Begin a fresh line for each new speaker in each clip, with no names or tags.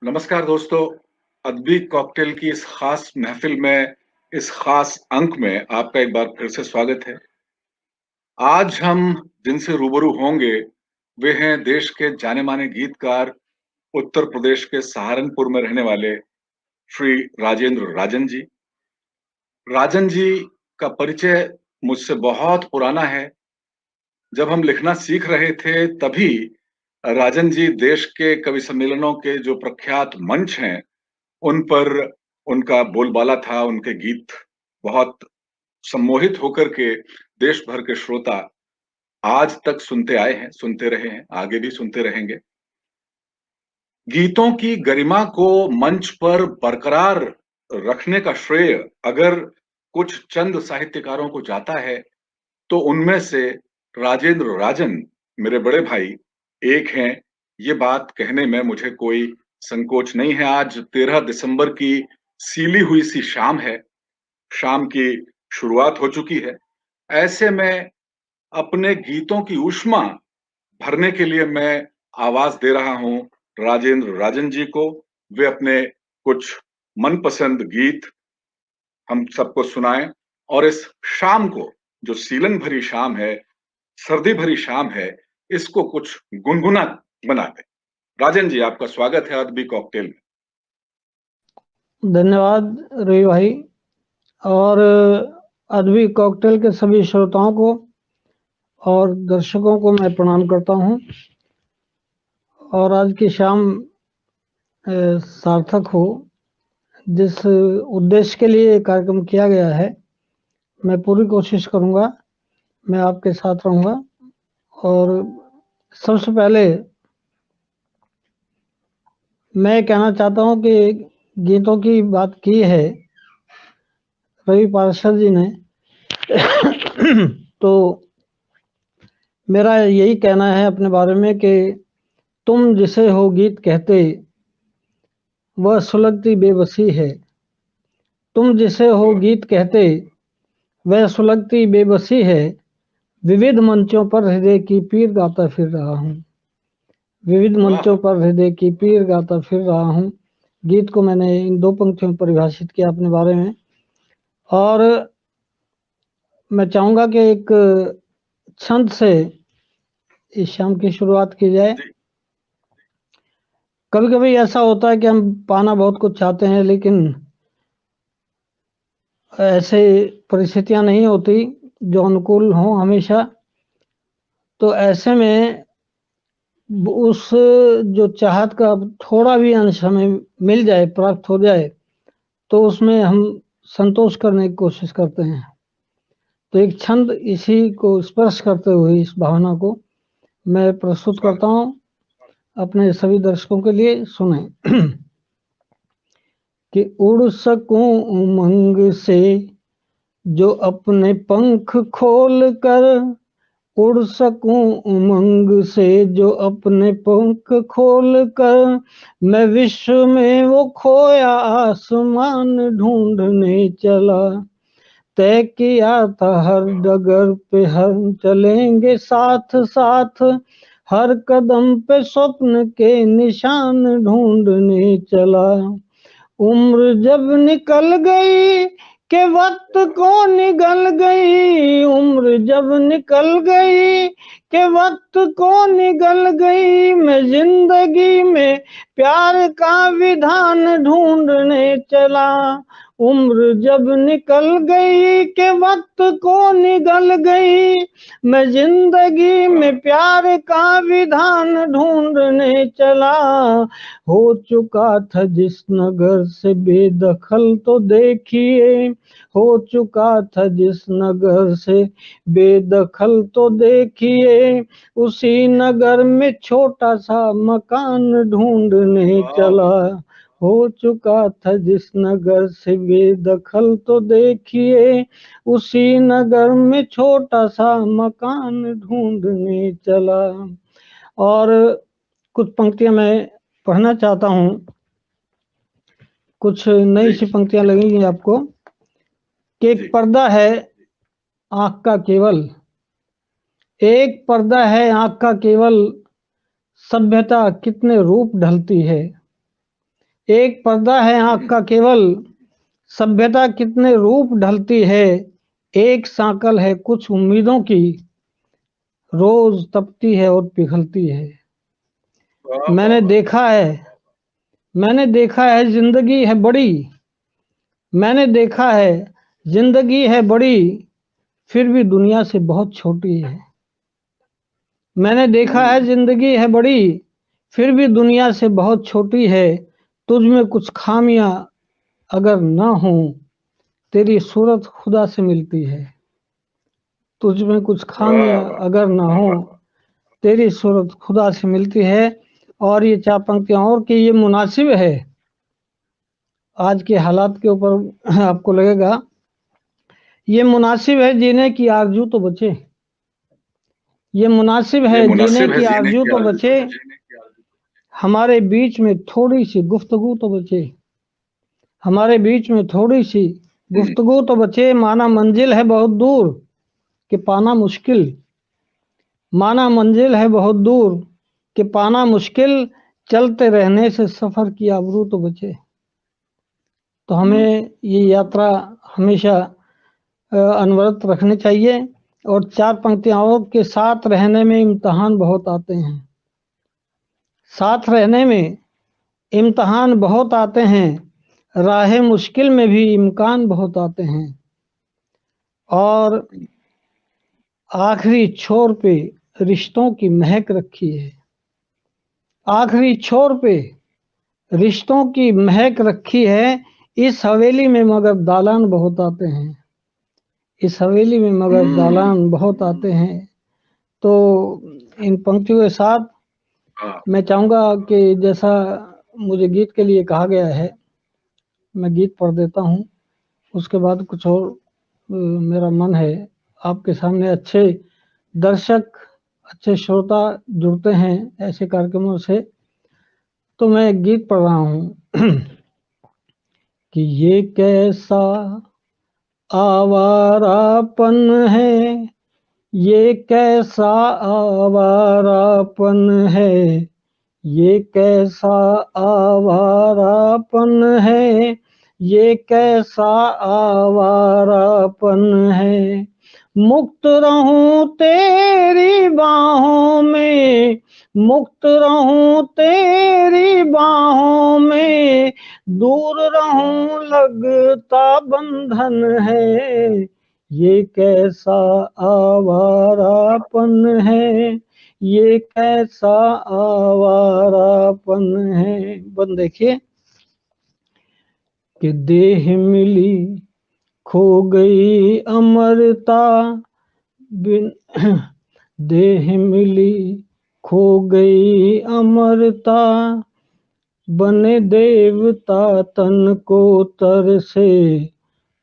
नमस्कार दोस्तों। अदबी कॉकटेल की इस खास महफिल में, इस खास अंक में आपका एक बार फिर से स्वागत है। आज हम जिनसे रूबरू होंगे वे हैं देश के जाने-माने गीतकार, उत्तर प्रदेश के सहारनपुर में रहने वाले श्री राजेंद्र राजन जी। राजन जी का परिचय मुझसे बहुत पुराना है। जब हम लिखना सीख रहे थे तभी राजन जी देश के कवि सम्मेलनों के जो प्रख्यात मंच हैं उन पर उनका बोलबाला था, उनके गीत बहुत सम्मोहित होकर के देश भर के श्रोता आज तक सुनते आए हैं, सुनते रहे हैं, आगे भी सुनते रहेंगे। गीतों की गरिमा को मंच पर बरकरार रखने का श्रेय अगर कुछ चंद साहित्यकारों को जाता है, तो उनमें से राजेंद्र राजन, मेरे बड़े भाई, एक हैं। ये बात कहने में मुझे कोई संकोच नहीं है। आज 13 दिसंबर की सीली हुई सी शाम है। शाम की शुरुआत हो चुकी है। ऐसे में अपने गीतों की ऊष्मा भरने के लिए मैं आवाज दे रहा हूं राजेंद्र राजन जी को। वे अपने कुछ मनपसंद गीत हम सबको सुनाएं और इस शाम को, जो सीलन भरी शाम है, सर्दी भरी शाम है, इसको कुछ गुनगुना बना दें। राजन जी, आपका स्वागत है अदबी कॉकटेल में।
धन्यवाद रवि भाई। और अदबी कॉकटेल के सभी श्रोताओं को और दर्शकों को मैं प्रणाम करता हूं। और आज की शाम सार्थक हो। जिस उद्देश्य के लिए कार्यक्रम किया गया है, मैं पूरी कोशिश करूंगा, मैं आपके साथ रहूंगा। और सबसे पहले मैं कहना चाहता हूं कि गीतों की बात की है रवि पार्षद जी ने तो मेरा यही कहना है अपने बारे में कि तुम जिसे हो गीत कहते, वह सुलगती बेबसी है। तुम जिसे हो गीत कहते, वह सुलगती बेबसी है। विविध मंचों पर हृदय की पीर गाता फिर रहा हूँ। विविध मंचों पर हृदय की पीर गाता फिर रहा हूँ। गीत को मैंने इन दो पंक्तियों में परिभाषित किया अपने बारे में। और मैं चाहूंगा कि एक छंद से इस शाम की शुरुआत की जाए। कभी कभी ऐसा होता है कि हम पाना बहुत कुछ चाहते हैं, लेकिन ऐसे परिस्थितियां नहीं होती जो अनुकूल हो हमेशा। तो ऐसे में उस जो चाहत का थोड़ा भी अंश हमें मिल जाए, प्राप्त हो जाए, तो उसमें हम संतोष करने की कोशिश करते हैं। तो एक छंद इसी को स्पर्श करते हुए इस भावना को मैं प्रस्तुत करता हूं अपने सभी दर्शकों के लिए। सुने कि उड़ सकूं उमंग से जो अपने पंख खोल कर, उड़ सकूं उमंग से जो अपने पंख खोल कर, मैं विश्व में वो खोया आसमान ढूंढने चला। तय किया था हर डगर पे हम चलेंगे साथ साथ, हर कदम पे स्वप्न के निशान ढूंढने चला। उम्र जब निकल गई के वक्त को निगल गई, उम्र जब निकल गई के वक्त को निगल गई, मैं जिंदगी में प्यार का विधान ढूंढने चला। उम्र जब निकल गई के वक्त को निगल गई, मैं जिंदगी में प्यार का विधान ढूंढने चला। हो चुका था जिस नगर से बेदखल तो देखिए, हो चुका था जिस नगर से बेदखल तो देखिए, उसी नगर में छोटा सा मकान ढूंढने चला। हो चुका था जिस नगर से बेदखल तो देखिए, उसी नगर में छोटा सा मकान ढूंढने चला। और कुछ पंक्तियां मैं पढ़ना चाहता हूं। कुछ नई सी पंक्तियां लगेंगी आपको कि एक पर्दा है आंख का केवल, एक पर्दा है आंख का केवल, सभ्यता कितने रूप ढलती है। एक पर्दा है आँख का केवल, सभ्यता कितने रूप ढलती है। एक सांकल है कुछ उम्मीदों की, रोज तपती है और पिघलती है।
वाह वाह
मैंने
वाह।
देखा है, मैंने देखा है जिंदगी है बड़ी, मैंने देखा है जिंदगी है बड़ी, फिर भी दुनिया से बहुत छोटी है। मैंने देखा है जिंदगी है बड़ी, फिर भी दुनिया से बहुत छोटी है। तुझ में कुछ खामियां अगर ना हो, तेरी सूरत खुदा से मिलती है। तुझ में कुछ
वाह
खामियां
वाह
अगर ना
वाह
हो,
वाह वाह।
तेरी सूरत खुदा से मिलती है। और ये 4 पंक्तियां और कि ये मुनासिब है आज के हालात के ऊपर। आपको लगेगा ये मुनासिब है जीने की आरजू तो बचे, ये मुनासिब
ये
है जीने
मुनासिब है
की
जीने
आरजू
की
तो
आरज़ू तो
बचे,
बचे।
हमारे बीच में थोड़ी सी गुफ्तगू तो बचे, हमारे बीच में थोड़ी सी
हुँ,
गुफ्तगू तो बचे। माना मंजिल है बहुत दूर कि पाना मुश्किल, माना मंजिल है बहुत दूर कि पाना मुश्किल, चलते रहने से सफर की आबरू तो बचे। तो
हुँ,
हमें ये यात्रा हमेशा अनवरत रखनी चाहिए। और 4 पंक्तियां और के साथ रहने में इम्तहान बहुत आते हैं, साथ रहने में इम्तहान बहुत आते हैं, राह मुश्किल में भी इम्कान बहुत आते हैं। और आखिरी छोर पे रिश्तों की महक रखी है, आखिरी छोर पे रिश्तों की महक रखी है। इस हवेली में मगर दालान बहुत आते हैं, इस हवेली में मगर
हुँ,
दालान बहुत आते हैं। तो इन पंक्तियों के साथ
हाँ,
मैं चाहूँगा कि जैसा मुझे गीत के लिए कहा गया है, मैं गीत पढ़ देता हूँ। उसके बाद कुछ और मेरा मन है आपके सामने। अच्छे दर्शक, अच्छे श्रोता जुड़ते हैं ऐसे कार्यक्रमों से, तो मैं एक गीत पढ़ रहा हूँ। कि ये कैसा आवारापन है, ये कैसा आवारापन है, ये कैसा आवारापन है, ये कैसा आवारापन है। मुक्त रहूं तेरी बाहों में, मुक्त रहूं तेरी बाहों में, दूर रहूं लगता बंधन है। ये कैसा आवारापन है, ये कैसा आवारापन है। बन देखिए कि देह मिली खो गई अमरता, बिन देह मिली खो गई अमरता, बने देवता तन को तर से,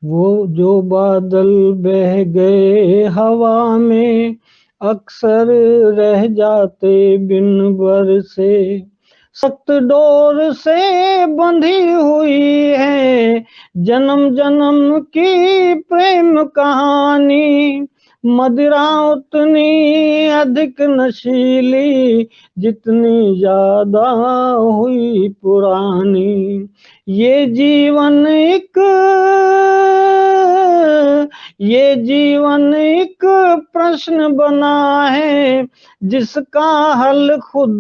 वो जो बादल बह गए हवा में, अक्सर रह जाते बिन बरसे। सख्त डोर से बंधी हुई है जन्म जन्म की प्रेम कहानी, मदिरा उतनी अधिक नशीली जितनी ज्यादा हुई पुरानी। ये जीवन एक, ये जीवन एक प्रश्न बना है जिसका हल खुद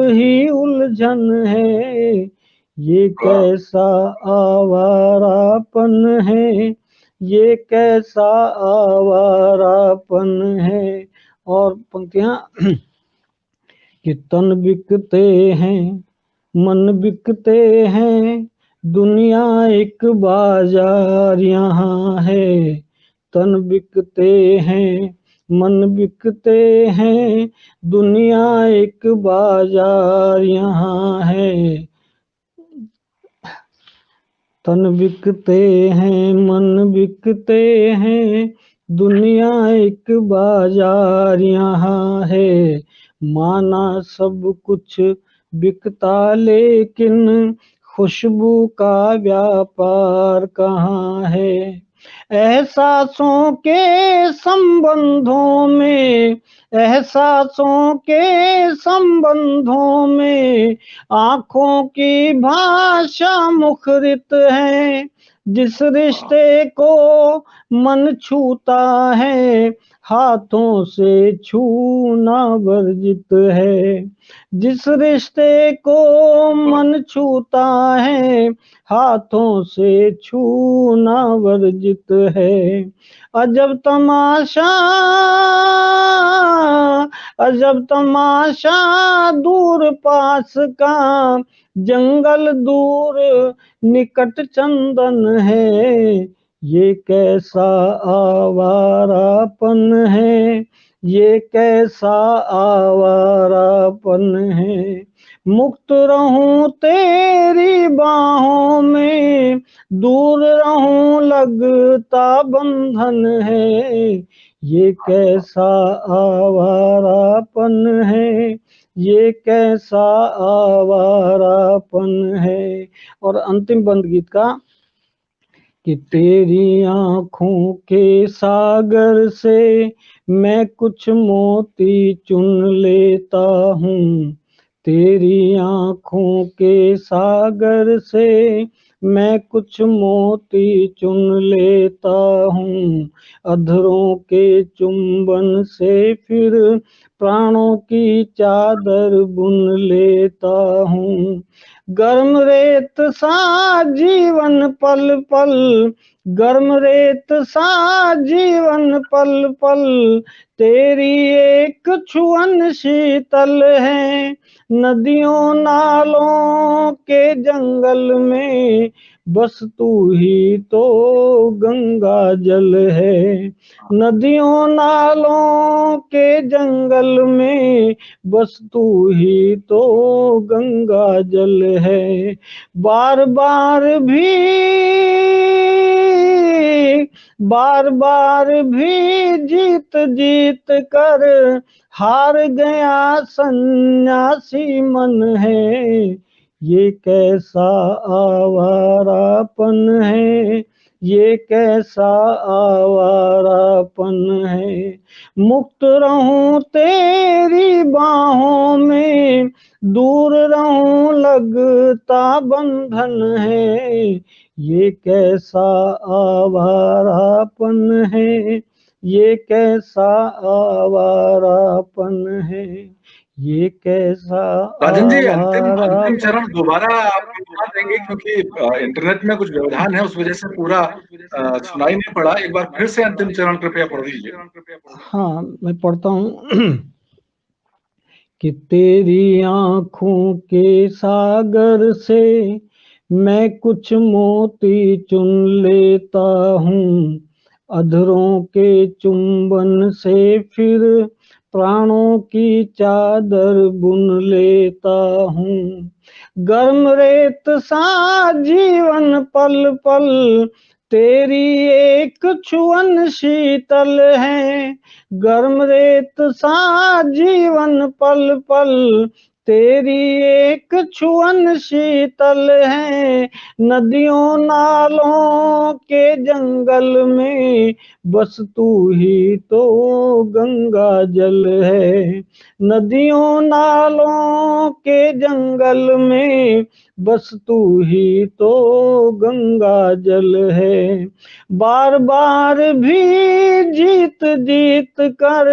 ही उलझन है। ये
वाह!
कैसा आवारापन है, ये कैसा आवारापन है। और पंक्तियां कि तन बिकते हैं, मन बिकते हैं, दुनिया एक बाजार यहाँ है। तन बिकते हैं, मन बिकते हैं, दुनिया एक बाजार यहाँ है। तन बिकते हैं, मन बिकते हैं, दुनिया एक बाजार यहाँ है। माना सब कुछ बिकता लेकिन खुशबू का व्यापार कहाँ है। एहसासों के संबंधों में, एहसासों के संबंधों में आंखों की भाषा मुखरित है। जिस रिश्ते को मन छूता है, हाथों से छूना वर्जित है। जिस रिश्ते को मन छूता है, हाथों से छूना वर्जित है। अजब तमाशा, अजब तमाशा दूर पास का, जंगल दूर निकट चंदन है। ये कैसा आवारापन है, ये कैसा आवारापन है। मुक्त रहूं तेरी बाहों में, दूर रहूं लगता बंधन है। ये कैसा आवारापन है, ये कैसा आवारापन है। और अंतिम बंद गीत का कि तेरी आंखों के सागर से मैं कुछ मोती चुन लेता हूँ। तेरी आंखों के सागर से मैं कुछ मोती चुन लेता हूँ। अधरों के चुंबन से फिर प्राणों की चादर बुन लेता हूँ। गर्म रेत सा जीवन पल पल, गर्म रेत सा जीवन पल पल, तेरी एक छुअन शीतल है। नदियों नालों के जंगल में बस तू ही तो गंगा जल है। नदियों नालों के जंगल में बस तू ही तो गंगा जल है। बार बार भी, बार बार भी जीत जीत कर हार गया सन्यासी मन है। ये कैसा आवारापन है, ये कैसा आवारापन है। मुक्त रहूं तेरी बाहों में, दूर रहूं लगता बंधन है। ये कैसा आवारापन है, ये कैसा आवारापन है। ये कैसा
राजन जी, अंतिम अंतिम
आवारापन।
चरण दोबारा आप दोहरा देंगे, क्योंकि इंटरनेट में कुछ व्यवधान है, उस वजह से पूरा सुनाई नहीं पड़ा। एक बार फिर से अंतिम चरण कृपया पढ़ दीजिए।
हाँ, मैं पढ़ता हूँ कि तेरी आंखों के सागर से मैं कुछ मोती चुन लेता हूँ। अधरों के चुंबन से फिर प्राणों की चादर बुन लेता हूँ। गर्म रेत सा जीवन पल पल, तेरी एक छुअन शीतल है। गर्म रेत सा जीवन पल पल, तेरी एक छुअन शीतल है। नदियों नालों के जंगल में बस तू ही तो गंगा जल है। नदियों नालों के जंगल में बस तू ही तो गंगा जल है। बार बार भी जीत जीत कर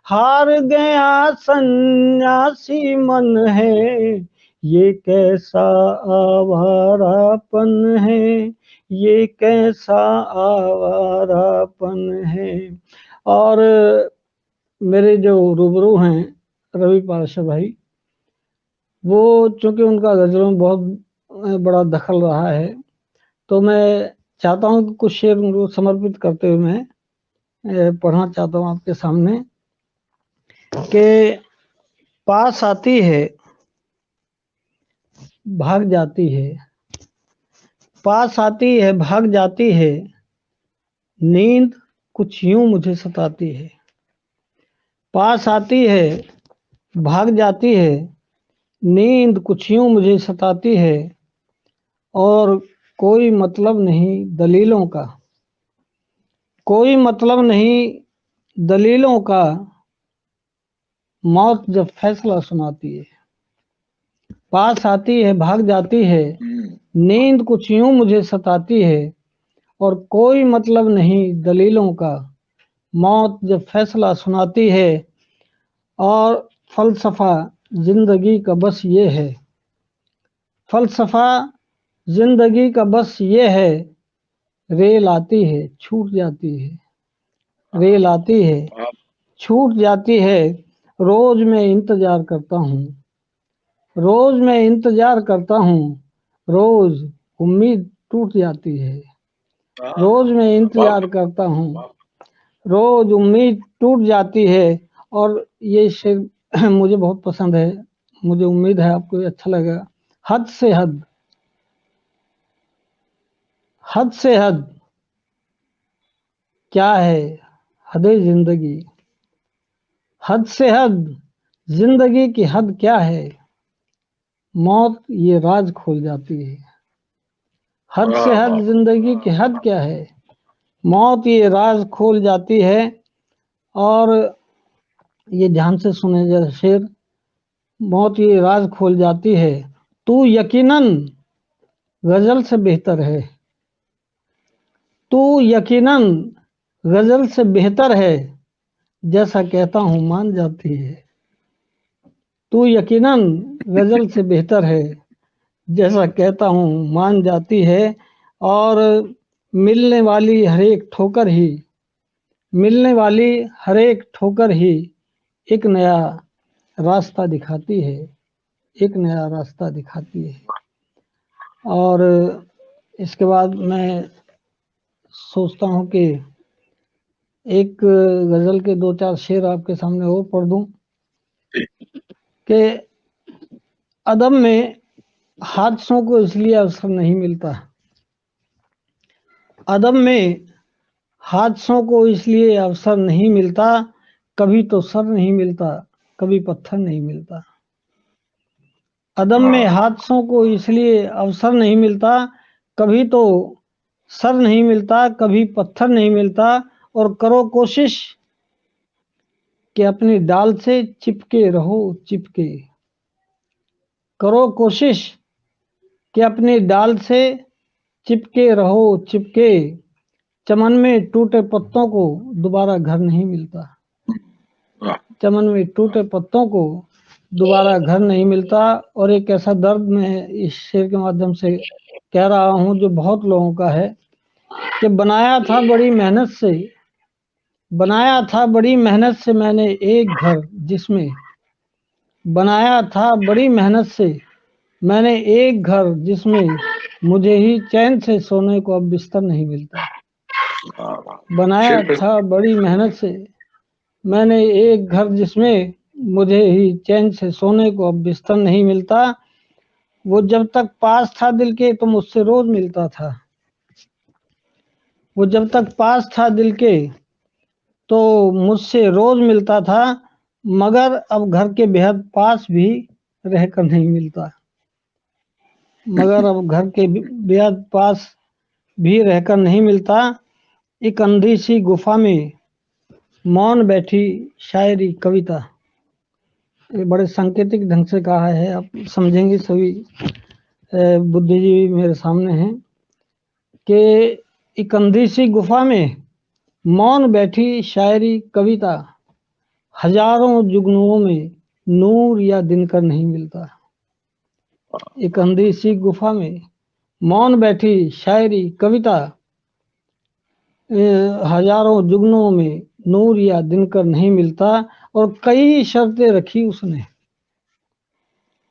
हार गया सन्यासी मन है। ये कैसा आवारापन है, ये कैसा आवारापन है। और मेरे जो रूबरू हैं रवि पार्षद भाई, वो चूंकि उनका गजलों में बहुत बड़ा दखल रहा है, तो मैं चाहता हूँ कि कुछ शेर उनको समर्पित करते हुए मैं पढ़ना चाहता हूँ आपके सामने कि पास आती है भाग जाती है, पास आती है भाग जाती है, नींद कुछ यूं मुझे सताती है। पास आती है भाग जाती है, नींद कुछ यूं मुझे सताती है, और कोई मतलब नहीं दलीलों का। कोई मतलब नहीं दलीलों का, मौत जब फैसला सुनाती है। पास आती है भाग जाती है, नींद कुछ यूं मुझे सताती है। और कोई मतलब नहीं दलीलों का, मौत जब फैसला सुनाती है। और फलसफा जिंदगी का बस ये है, फलसफा जिंदगी का बस ये है। रेल आती है छूट जाती है, रेल आती है छूट जाती है। रोज मैं इंतजार करता हूँ, रोज मैं इंतजार करता हूँ। रोज उम्मीद टूट जाती है, रोज मैं इंतजार करता हूँ। रोज उम्मीद टूट जाती है। और ये शेर मुझे बहुत पसंद है, मुझे उम्मीद है आपको ये अच्छा लगेगा। हद से हद, हद से हद क्या है हदे जिंदगी। हद से हद जिंदगी की हद क्या है, मौत ये राज खोल जाती है। हद से हद जिंदगी की हद क्या है, मौत ये राज खोल जाती है। और ये ध्यान से सुने जरा शेर, मौत ये राज खोल जाती है। तू यकीनन गजल से बेहतर है, तू यकीनन गजल से बेहतर है। जैसा कहता हूँ मान जाती है, तू यकीनन गजल से बेहतर है। जैसा कहता हूँ मान जाती है। और मिलने वाली हर एक ठोकर ही, मिलने वाली हर एक ठोकर ही एक नया रास्ता दिखाती है, एक नया रास्ता दिखाती है। और इसके बाद मैं सोचता हूँ कि एक गजल के दो चार शेर आपके सामने और पढ़ दूं कि अदब में हादसों को इसलिए अवसर नहीं मिलता, अदब में हादसों को इसलिए अवसर नहीं मिलता। कभी तो सर नहीं मिलता, कभी पत्थर नहीं मिलता। अदब में हादसों को इसलिए अवसर नहीं मिलता, कभी तो सर नहीं मिलता, कभी पत्थर नहीं मिलता। और करो कोशिश कि अपनी डाल से चिपके रहो चिपके, करो कोशिश कि अपनी डाल से चिपके रहो चिपके। चमन में टूटे पत्तों को दोबारा घर नहीं मिलता, चमन में टूटे पत्तों को दोबारा घर नहीं मिलता। और एक ऐसा दर्द मैं इस शेर के माध्यम से कह रहा हूँ जो बहुत लोगों का है कि बनाया था बड़ी मेहनत से, बनाया था बड़ी मेहनत से मैंने एक घर जिसमें, बनाया था बड़ी मेहनत से मैंने एक घर जिसमें मुझे ही चैन से सोने को अब बिस्तर नहीं मिलता। बनाया था बड़ी मेहनत से मैंने एक घर जिसमें मुझे ही चैन से सोने को अब बिस्तर नहीं मिलता। वो जब तक पास था दिल के तो मुझसे रोज मिलता था, वो जब तक पास था दिल के तो मुझसे रोज मिलता था। मगर अब घर के बेहद पास भी रहकर नहीं मिलता, मगर अब घर के बेहद पास भी रहकर नहीं मिलता। एक अंधी सी गुफा में मौन बैठी शायरी कविता, ये बड़े सांकेतिक ढंग से कहा है, आप समझेंगे सभी बुद्धिजीवी मेरे सामने हैं कि एक अंधी सी गुफा में मौन बैठी शायरी कविता। हजारों जुगनुओं में नूर या दिनकर नहीं मिलता। एक अंधी सी गुफा में मौन बैठी शायरी कविता, हजारों जुगनुओं में नूर या दिनकर नहीं मिलता। और कई शर्तें रखी उसने,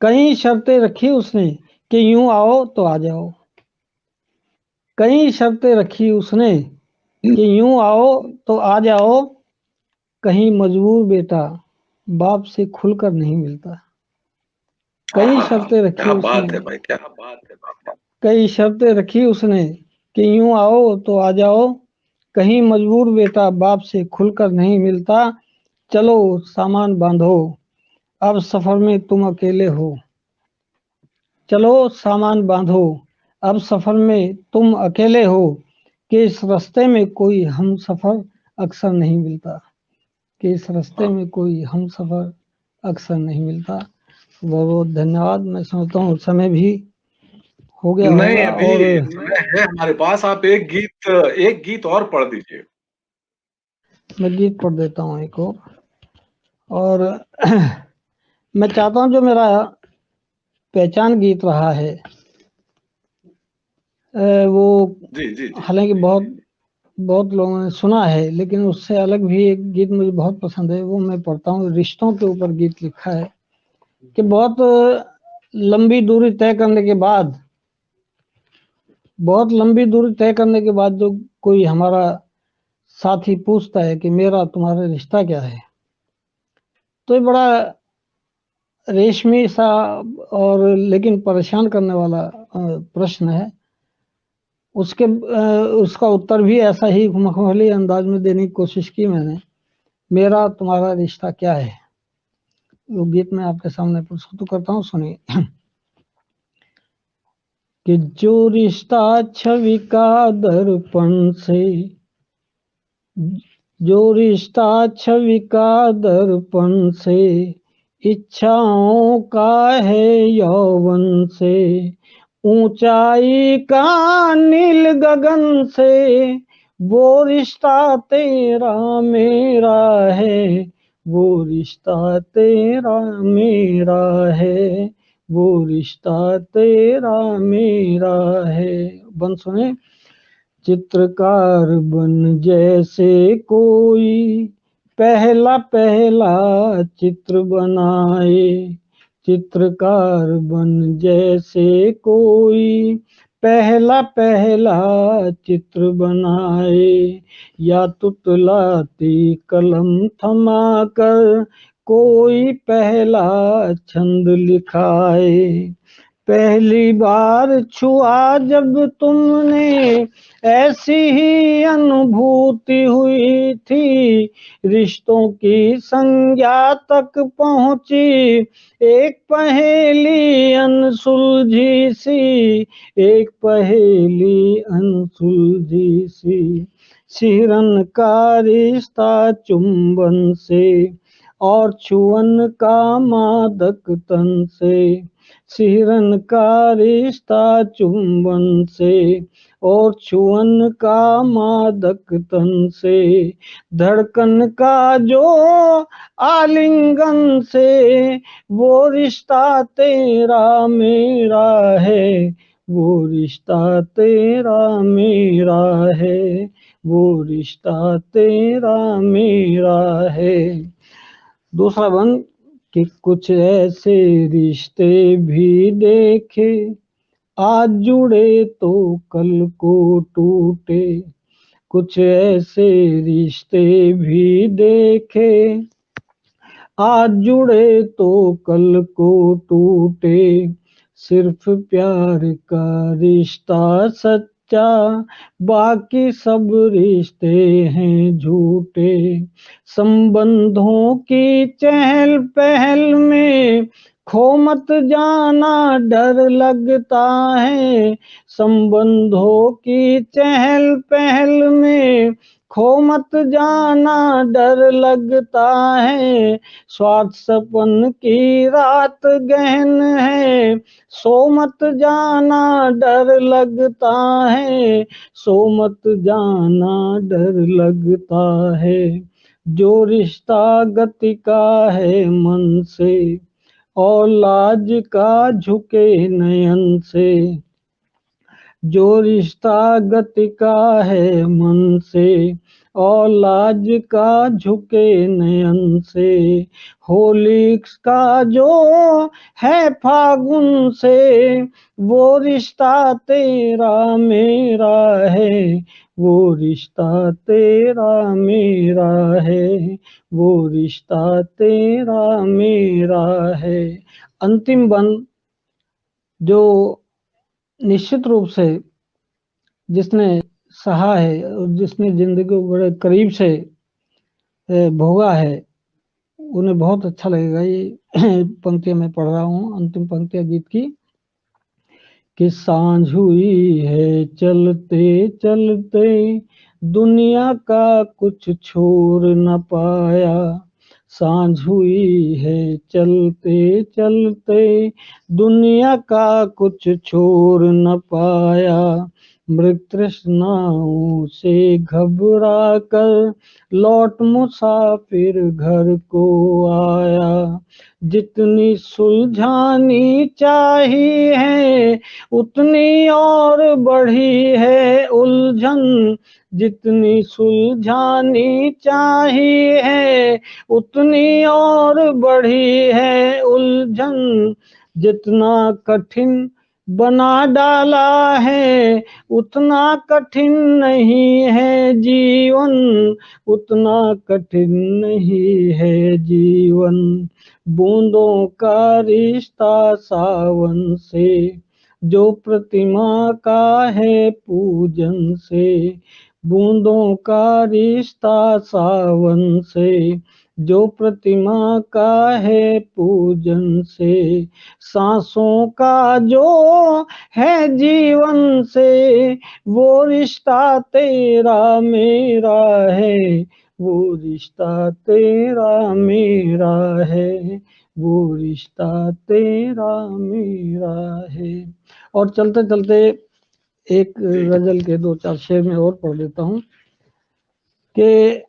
कई शर्तें रखी उसने कि यूं आओ तो आ जाओ, कई शर्तें रखी उसने कि यूं आओ तो आ जाओ। कहीं मजबूर बेटा बाप से खुलकर नहीं मिलता। कई शर्तें रखी उसने,
क्या बात है भाई।
कई शर्तें रखी उसने कि यूं आओ तो आ जाओ। कहीं मजबूर बेटा बाप से खुलकर नहीं मिलता। चलो सामान बांधो अब सफर में तुम अकेले हो, चलो सामान बांधो अब सफर में तुम अकेले हो। कि इस रास्ते में कोई हम सफर अक्सर नहीं मिलता, कि इस रास्ते में कोई हम सफर अक्सर नहीं मिलता। बहुत बहुत धन्यवाद। मैं समझता हूँ समय भी हो गया
नहीं,
होगा
अभी
और
समय है हमारे पास। आप एक गीत और पढ़ दीजिए।
मैं गीत पढ़ देता हूँ एक और मैं चाहता हूँ जो मेरा पहचान गीत रहा है वो,
जी जी जी।
हालांकि बहुत बहुत लोगों ने सुना है, लेकिन उससे अलग भी एक गीत मुझे बहुत पसंद है, वो मैं पढ़ता हूँ। रिश्तों के ऊपर गीत लिखा है कि बहुत लंबी दूरी तय करने के बाद, बहुत लंबी दूरी तय करने के बाद जो कोई हमारा साथी पूछता है कि मेरा तुम्हारा रिश्ता क्या है, तो ये बड़ा रेशमी सा और लेकिन परेशान करने वाला प्रश्न है। उसका उत्तर भी ऐसा ही मखमली अंदाज में देने की कोशिश की मैंने। मेरा तुम्हारा रिश्ता क्या है, वो गीत मैं आपके सामने प्रस्तुत करता हूँ, सुनिए। कि जो रिश्ता छवि का दर्पण से, जो रिश्ता छवि का दर्पण से, इच्छाओं का है यौवन से, ऊंचाई का नील गगन से, वो रिश्ता तेरा मेरा है, वो रिश्ता तेरा मेरा है, वो रिश्ता तेरा मेरा है। बन सुने। चित्रकार बन जैसे कोई पहला पहला चित्र बनाए, चित्रकार बन जैसे कोई पहला पहला चित्र बनाए, या तुतलाती कलम थमा कर कोई पहला छंद लिखाए। पहली बार छुआ जब तुमने ऐसी ही अनुभूति हुई थी, रिश्तों की संज्ञा तक पहुंची एक पहेली अनसुलझी सी, एक पहेली अनसुलझी सी। सिरन का रिश्ता चुंबन से और छुअन का मादक तन से, सिरन का रिश्ता चुंबन से और छुअन का मादक तन से, धड़कन का जो आलिंगन से, वो रिश्ता तेरा मेरा है, वो रिश्ता तेरा मेरा है, वो रिश्ता तेरा मेरा है। दूसरा बंद कि कुछ ऐसे रिश्ते भी देखे, आज जुड़े तो कल को टूटे, कुछ ऐसे रिश्ते भी देखे, आज जुड़े तो कल को टूटे, सिर्फ प्यार का रिश्ता सच्चा, बाकी सब रिश्ते हैं झूठे। संबंधों की चहल पहल में खो मत जाना डर लगता है, संबंधों की चहल पहल में खो मत जाना डर लगता है, स्वार्थ सपन की रात गहन है, सो मत जाना डर लगता है, सो मत जाना डर लगता है। जो रिश्ता गति का है मन से और लाज का झुके नयन से, जो रिश्ता गति का है मन से और लाज का झुके नयन से, होली का जो है फागुन से, वो रिश्ता तेरा मेरा है, वो रिश्ता तेरा मेरा है, वो रिश्ता तेरा मेरा है। अंतिम बंद जो निश्चित रूप से जिसने सहा है और जिसने जिंदगी को बड़े करीब से भोगा है, उन्हें बहुत अच्छा लगेगा। ये पंक्तियां मैं पढ़ रहा हूँ, अंतिम पंक्तियां गीत की। कि सांझ हुई है चलते चलते, दुनिया का कुछ छोड़ न पाया। सांझ हुई है चलते चलते, दुनिया का कुछ छोड़ न पाया। मृग तृष्णाओं से घबरा कर लौट मुसाफिर घर को आया। जितनी सुलझानी चाहिए है उतनी और बढ़ी है उलझन। जितनी सुलझानी चाहिए है उतनी और बढ़ी है उलझन। जितना कठिन बना डाला है उतना कठिन नहीं है जीवन। उतना कठिन नहीं है जीवन। बूंदों का रिश्ता सावन से, जो प्रतिमा का है पूजन से। बूंदों का रिश्ता सावन से, जो प्रतिमा का है पूजन से। सांसों का जो है जीवन से, वो रिश्ता तेरा मेरा है। वो रिश्ता तेरा मेरा है। वो रिश्ता तेरा मेरा है। और चलते चलते एक गजल के दो चार शेर में और पढ़ देता हूँ कि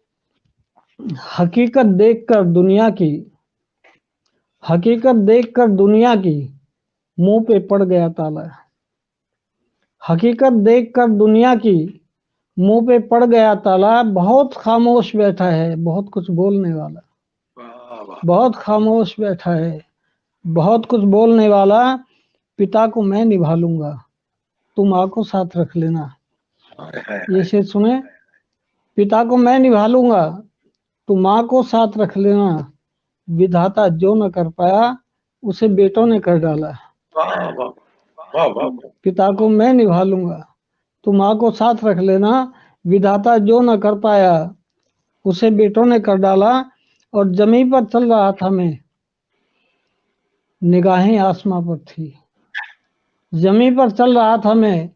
हकीकत देखकर दुनिया की, हकीकत देखकर दुनिया की, मुंह पे पड़ गया ताला। हकीकत देखकर दुनिया की, मुंह पे पड़ गया ताला। बहुत खामोश बैठा है बहुत कुछ बोलने वाला।
वाह वाह।
बहुत खामोश बैठा है बहुत कुछ बोलने वाला। पिता को मैं निभा लूंगा, तुम माँ को साथ रख लेना।
हाय, हाय,
ये
हाय।
शेर सुने। पिता को मैं निभा लूंगा, तुम माँ को साथ रख लेना। विधाता जो न कर पाया उसे बेटों ने कर डाला।
वाह वाह वाह वाह वाह।
पिता को मैं निभा लूंगा, तुम माँ को साथ रख लेना। विधाता जो न कर पाया उसे बेटों ने कर डाला। और जमीन पर चल रहा था मैं, निगाहें आसमां पर थी। जमीन पर चल रहा था मैं,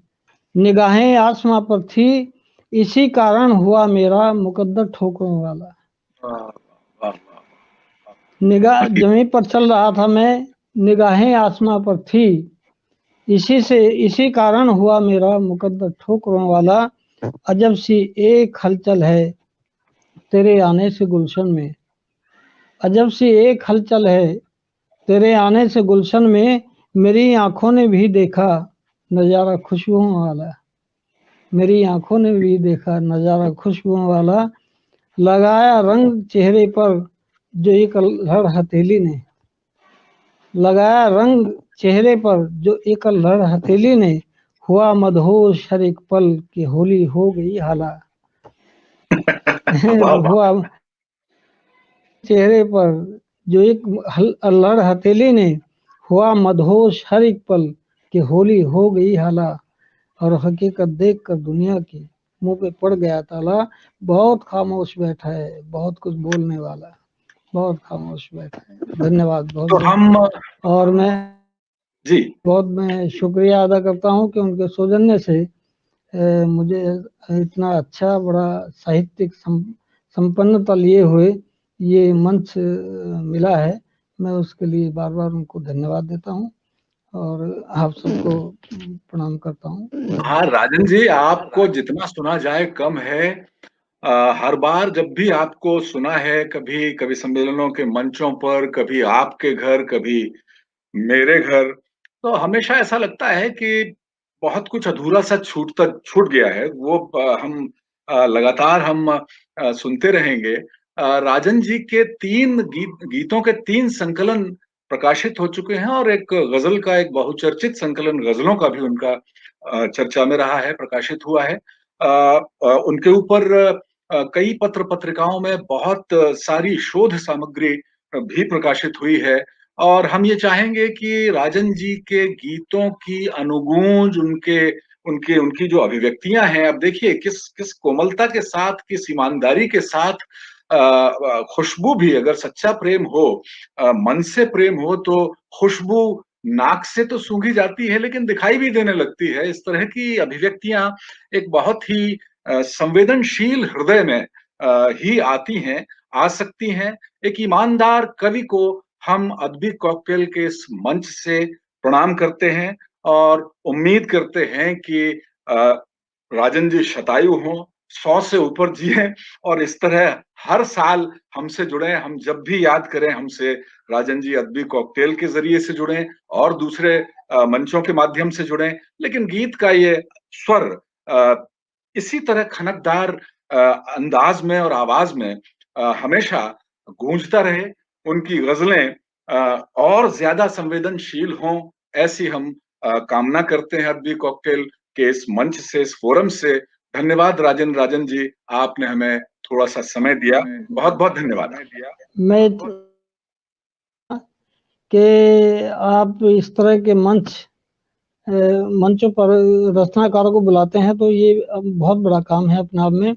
निगाहें आसमां पर थी। इसी कारण हुआ मेरा मुकद्दर ठोकरों वाला।
वाह वाह वाह।
निगाह
हकीकत।
जमीन पर चल रहा था मैं, निगाहें आसमां पर थी। इसी कारण हुआ मेरा मुकद्दर ठोकरों वाला। अजब सी एक हलचल है तेरे आने से गुलशन में। अजब सी एक हलचल है तेरे आने से गुलशन में। मेरी आंखों ने भी देखा नजारा खुशबुओं वाला। मेरी आंखों ने भी देखा नजारा खुशबुओं वाला। लगाया रंग चेहरे पर जो एक लहर हथेली ने। लगाया रंग चेहरे पर जो एक लहर हथेली ने। हुआ मदहोश हर एक पल की होली हो गई हाला।
वाह वाह।
हुआ चेहरे पर जो एक लहर हथेली ने। हुआ मदहोश हर एक पल कि होली हो गई हाला। और हकीकत देखकर दुनिया की, मुंह पे पड़ गया ताला। बहुत खामोश बैठा है बहुत कुछ बोलने वाला। बहुत खामोश बैठा है। धन्यवाद बहुत
तो
बहुत।
हम
और
जी
मैं शुक्रिया अदा करता हूँ कि उनके सौजन्य से मुझे इतना अच्छा बड़ा साहित्यिक संपन्नता लिए हुए ये मंच मिला है। मैं उसके लिए बार बार उनको धन्यवाद देता हूँ और आप सबको प्रणाम करता हूँ।
हाँ राजन जी, आपको जितना सुना जाए कम है। हर बार जब भी आपको सुना है, कभी कभी सम्मेलनों के मंचों पर, कभी आपके घर, कभी मेरे घर, तो हमेशा ऐसा लगता है कि बहुत कुछ अधूरा सा छूट गया है। वो लगातार हम सुनते रहेंगे। राजन जी के गीतों के 3 संकलन प्रकाशित हो चुके हैं और एक गजल का एक बहुचर्चित संकलन गजलों का भी उनका चर्चा में रहा है, प्रकाशित हुआ है। उनके ऊपर कई पत्र पत्रिकाओं में बहुत सारी शोध सामग्री भी प्रकाशित हुई है। और हम ये चाहेंगे कि राजन जी के गीतों की अनुगूंज, उनके उनके उनकी जो अभिव्यक्तियां हैं, अब देखिए किस किस कोमलता के साथ, किस ईमानदारी के साथ, खुशबू भी, अगर सच्चा प्रेम हो, मन से प्रेम हो, तो खुशबू नाक से तो सूंघी जाती है लेकिन दिखाई भी देने लगती है। इस तरह की अभिव्यक्तियां एक बहुत ही संवेदनशील हृदय में ही आती हैं, आ सकती हैं। एक ईमानदार कवि को हम अदबी कॉकटेल के इस मंच से प्रणाम करते हैं और उम्मीद करते हैं कि राजन जी शतायु हों, 100 से ऊपर जिएं और इस तरह हर साल हमसे जुड़ें। हम जब भी याद करें हमसे राजन जी अदबी कॉकटेल के ज़रिए से जुड़ें और दूसरे मंचों के माध्यम से जुड़ें। लेकिन गीत का ये स्वर इसी तरह खनकदार अंदाज में और आवाज में हमेशा गूंजता रहे। उनकी गज़लें और ज़्यादा संवेदनशील हों, ऐसी हम कामना करते हैं अदबी कॉकटेल के इस मंच से, इस फोरम से। धन्यवाद राजन जी, आपने हमें थोड़ा-सा समय दिया। बहुत-बहुत धन्यवाद।
मैं कि आप इस तरह के मंचों पर रचनाकारों को बुलाते हैं तो ये बहुत बड़ा काम है अपने आप में।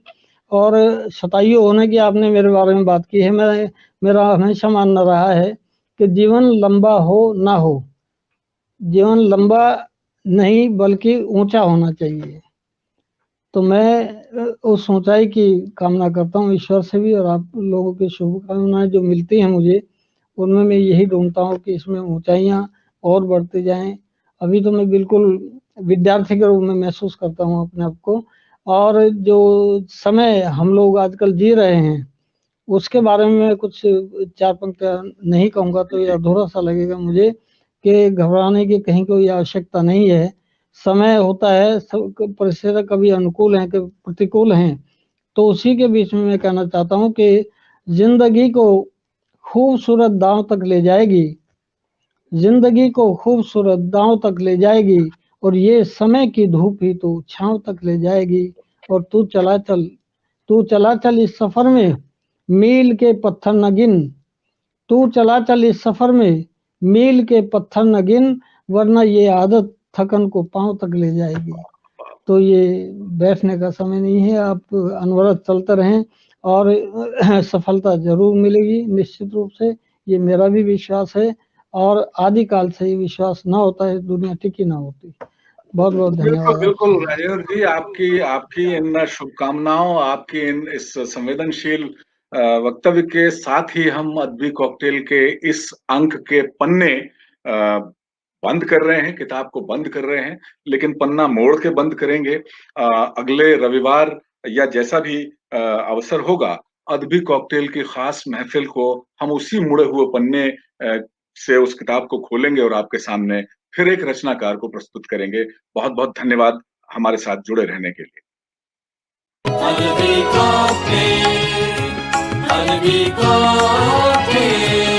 और शतायु होने की आपने मेरे बारे में बात की है। मेरा हमेशा मानना रहा है कि जीवन लंबा हो ना हो, जीवन लंबा नहीं बल्कि ऊंचा होना चाहिए। तो मैं उस ऊंचाई की कामना करता हूँ ईश्वर से भी, और आप लोगों की शुभकामनाएं जो मिलती हैं मुझे, उनमें मैं यही ढूंढता हूँ कि इसमें ऊंचाइयाँ और बढ़ती जाएं। अभी तो मैं बिल्कुल विद्यार्थी के रूप में महसूस करता हूँ अपने आप को। और जो समय हम लोग आजकल जी रहे हैं उसके बारे में मैं कुछ 4 पंक्तियाँ नहीं कहूँगा तो ये अधूरा सा लगेगा मुझे, कि घबराने की कहीं कोई आवश्यकता नहीं है। समय होता है, सब परिस्थितियाँ कभी अनुकूल हैं, कभी प्रतिकूल हैं। तो उसी के बीच में मैं कहना चाहता हूँ कि जिंदगी को खूबसूरत दांव तक ले जाएगी, जिंदगी को खूबसूरत दांव तक ले जाएगी, और ये समय की धूप ही तो छांव तक ले जाएगी। और तू चला चल इस सफर में, मील के पत्थर न गिन। तू चला चल इस सफर में, मील के पत्थर न गिन, वरना ये आदत थकन को पांव तक ले जाएगी। तो ये बैठने का समय नहीं है, आप अनवरत चलते रहें और सफलता जरूर मिलेगी निश्चित रूप से, ये मेरा भी विश्वास है। और आदिकाल से ये विश्वास ना होता है दुनिया टिकी ना होती। बहुत बहुत
बिल्कुल,
धन्यवाद
बिल्कुल
आपसे।
राजेंद्र जी, आपकी आपकी इन शुभकामनाओं, आपकी इस संवेदनशील वक्तव्य के साथ ही हम अदबी कॉकटेल के इस अंक के पन्ने बंद कर रहे हैं, किताब को बंद कर रहे हैं, लेकिन पन्ना मोड़ के बंद करेंगे। अगले रविवार या जैसा भी अवसर होगा, अदबी कॉकटेल की खास महफिल को हम उसी मुड़े हुए पन्ने से उस किताब को खोलेंगे और आपके सामने फिर एक रचनाकार को प्रस्तुत करेंगे। बहुत बहुत धन्यवाद हमारे साथ जुड़े रहने के लिए।
अदबी कॉकटेल, अदबी कॉकटेल।